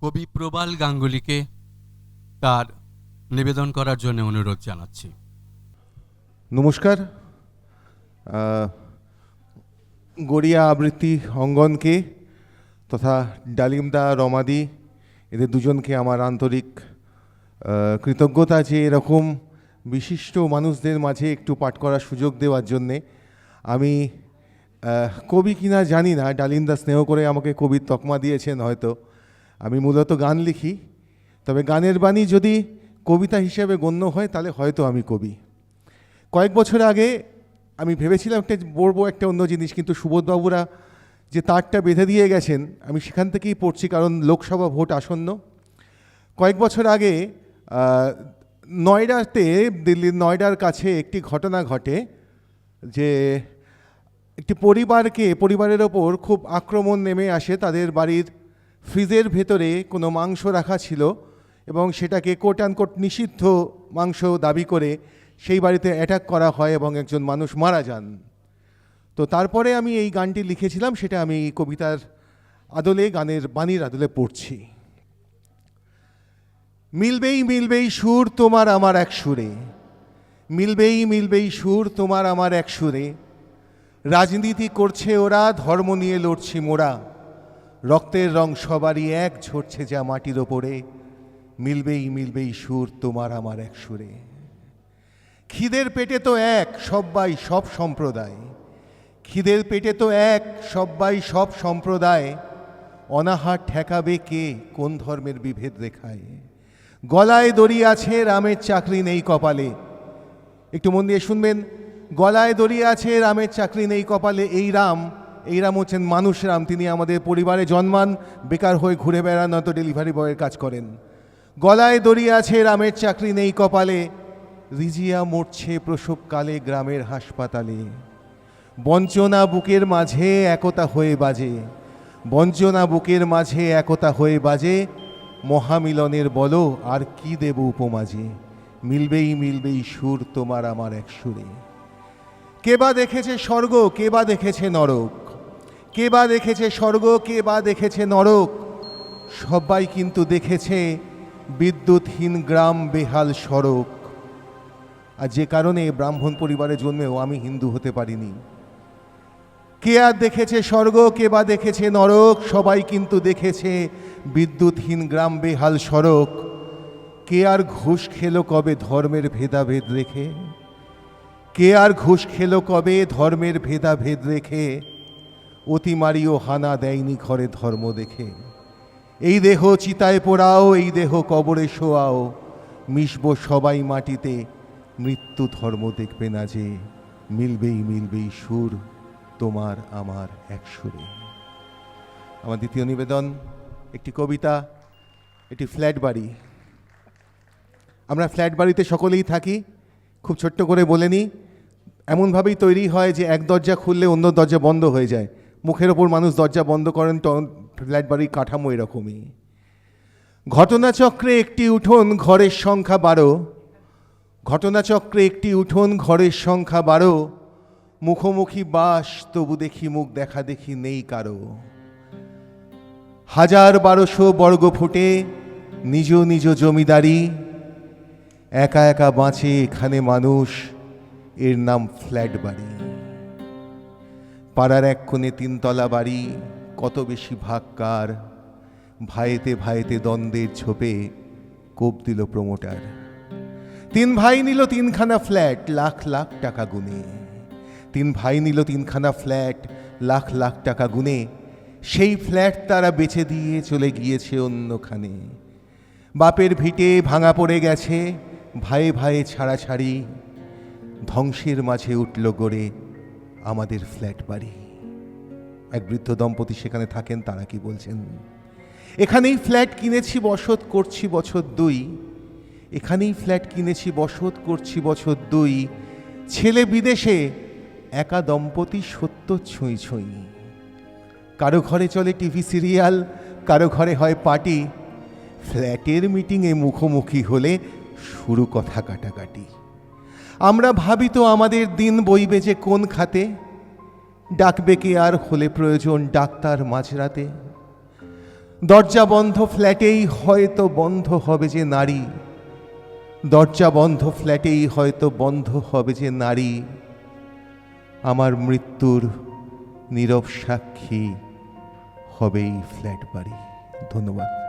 কবি প্রবাল গাঙ্গুলিকে তার নিবেদন করার জন্য অনুরোধ জানাচ্ছি। নমস্কার। গড়িয়া আবৃত্তি অঙ্গনকে তথা ডালিমদা, রমাদি, এদের দুজনকে আমার আন্তরিক কৃতজ্ঞতা যে এরকম বিশিষ্ট মানুষদের মাঝে একটু পাঠ করার সুযোগ দেওয়ার জন্যে। আমি কবি কিনা জানি না, ডালিমদা স্নেহ করে আমাকে কবির তকমা দিয়েছেন হয়তো। আমি মূলত গান লিখি, তবে গানের বাণী যদি কবিতা হিসেবে গণ্য হয় তাহলে হয়তো আমি কবি। কয়েক বছর আগে আমি ভেবেছিলাম বলবো একটা অন্য জিনিস, কিন্তু সুবোধবাবুরা যে তারটা বেঁধে দিয়ে গেছেন আমি সেখান থেকেই পড়ছি, কারণ লোকসভা ভোট আসন্ন। কয়েক বছর আগে নয়ডাতে, দিল্লির নয়ডার কাছে একটি ঘটনা ঘটে যে একটি পরিবারের ওপর খুব আক্রমণ নেমে আসে। তাদের বাড়ির ফ্রিজের ভেতরে কোনো মাংস রাখা ছিল এবং সেটাকে কোট অ্যান্ড কোট নিষিদ্ধ মাংস দাবি করে সেই বাড়িতে অ্যাটাক করা হয় এবং একজন মানুষ মারা যান। তো তারপরে আমি এই গানটি লিখেছিলাম, সেটা আমি কবিতার আদলে, গানের বাণীর আদলে পড়ছি। মিলবেই মিলবেই সুর তোমার আমার এক সুরে, মিলবেই মিলবেই সুর তোমার আমার এক সুরে। রাজনীতি করছে ওরা, ধর্ম নিয়ে লড়ছি মোরা, রক্তের রং সবারই এক ঝরছে যা মাটির ওপরে। মিলবেই মিলবেই সুর তোমার আমার এক সুরে। খিদের পেটে তো এক সব্বাই সব সম্প্রদায়, খিদের পেটে তো এক সব্বাই সব সম্প্রদায়। অনাহার ঠেকাবে কে কোন ধর্মের বিভেদ রেখায়। গলায় দড়ি আছে রামের চাকরি নেই কপালে। একটু মন দিয়ে শুনবেন। গলায় দড়ি আছে রামের চাকরি নেই কপালে। এই রাম হচ্ছেন মানুষ রাম। তিনি আমাদের পরিবারে জন্মান, বেকার হয়ে ঘুরে বেড়ান, নয়তো ডেলিভারি বয়ের কাজ করেন। গলায় দড়ি আছে রামের চাকরি নেই কপালে। রিজিয়া মরছে প্রসবকালে গ্রামের হাসপাতালে। বঞ্চনা বুকের মাঝে একতা হয়ে বাজে, বঞ্চনা বুকের মাঝে একতা হয়ে বাজে। মহামিলনের বলো আর কি দেব উপমাজে। মিলবেই মিলবেই সুর তোমার আমার এক সুরে। কে বা দেখেছে স্বর্গ, কে বা দেখেছে নরক, কে বা দেখেছে স্বর্গ, কে বা দেখেছে নরক। সবাই কিন্তু দেখেছে বিদ্যুৎহীন গ্রাম, বেহাল সড়ক। আর যে কারণে ব্রাহ্মণ পরিবারে জন্মেও আমি হিন্দু হতে পারিনি। কে আর দেখেছে স্বর্গ, কে বা দেখেছে নরক। সবাই কিন্তু দেখেছে বিদ্যুৎহীন গ্রাম, বেহাল সড়ক। কে আর ঘুষ খেলো কবে ধর্মের ভেদাভেদ রেখে, কে আর ঘুষ খেলো কবে ধর্মের ভেদাভেদ রেখে। অতিমারিও হানা দেয়নি ঘরে ধর্ম দেখে। এই দেহ চিতায় পোড়াও, এই দেহ কবরে শোয়াও। মিশবো সবাই মাটিতে, মৃত্যু ধর্ম দেখবে না যে। মিলবেই মিলবেই সুর তোমার আমার এক সুরে। আমার দ্বিতীয় নিবেদন একটি কবিতা, একটি ফ্ল্যাট বাড়ি। আমরা ফ্ল্যাট বাড়িতে সকলেই থাকি। খুব ছোট্ট করে বলে নিই, এমনভাবেই তৈরি হয় যে এক দরজা খুললে অন্য দরজা বন্ধ হয়ে যায়। মুখের ওপর মানুষ দরজা বন্ধ করেন, তো ফ্ল্যাট বাড়ির কাঠামো এরকমই। ঘটনাচক্রে একটি উঠোন, ঘরের সংখ্যা 12। ঘটনাচক্রে একটি উঠোন, ঘরের সংখ্যা 12। মুখোমুখি বাস, তবু দেখি মুখ দেখা দেখি নেই কারো। 1000-1200 বর্গ ফুটে নিজ নিজ জমিদারি। একা একা বাঁচে এখানে মানুষ, এর নাম ফ্ল্যাট বাড়ি। পাড়ার এক কোণে 3 তলা বাড়ি, কত বেশি ভাগ কার। ভাইতে ভাইতে দ্বন্দ্বের ঝোপে কোপ দিল প্রমোটার। 3 ভাই নিল 3খানা ফ্ল্যাট, লাখ লাখ টাকা গুনে। 3 ভাই নিল 3খানা ফ্ল্যাট, লাখ লাখ টাকা গুনে। সেই ফ্ল্যাট তারা বেচে দিয়ে চলে গিয়েছে অন্যখানে। বাপের ভিটে ভাঙা পড়ে গেছে, ভাইয়ে ভাইয়ে ছাড়াছাড়ি। ধ্বংসের মাঝে উঠল গড়ে আমাদের ফ্ল্যাট বাড়ি। এক বৃদ্ধ দম্পতি সেখানে থাকেন, তারা কি বলছেন? এখানেই ফ্ল্যাট কিনেছি, বসত করছি বছর 2। এখানেই ফ্ল্যাট কিনেছি, বসত করছি বছর 2। ছেলে বিদেশে, একা দম্পতি সত্য ছুঁই ছুঁই। কারো ঘরে চলে টিভি সিরিয়াল, কারো ঘরে হয় পার্টি। ফ্ল্যাটের মিটিংয়ে মুখোমুখি হলে শুরু কথা কাটাকাটি। আমরা ভাবি তো আমাদের দিন বইবে যে কোন খাতে। ডাকবে কে আর হলে প্রয়োজন ডাক্তার মাঝরাতে। দরজা বন্ধ ফ্ল্যাটেই হয়তো বন্ধ হবে যে নারী, দরজা বন্ধ ফ্ল্যাটেই হয়তো বন্ধ হবে যে নারী, আমার মৃত্যুর নীরব সাক্ষী হবে এই ফ্ল্যাট বাড়ি। ধন্যবাদ।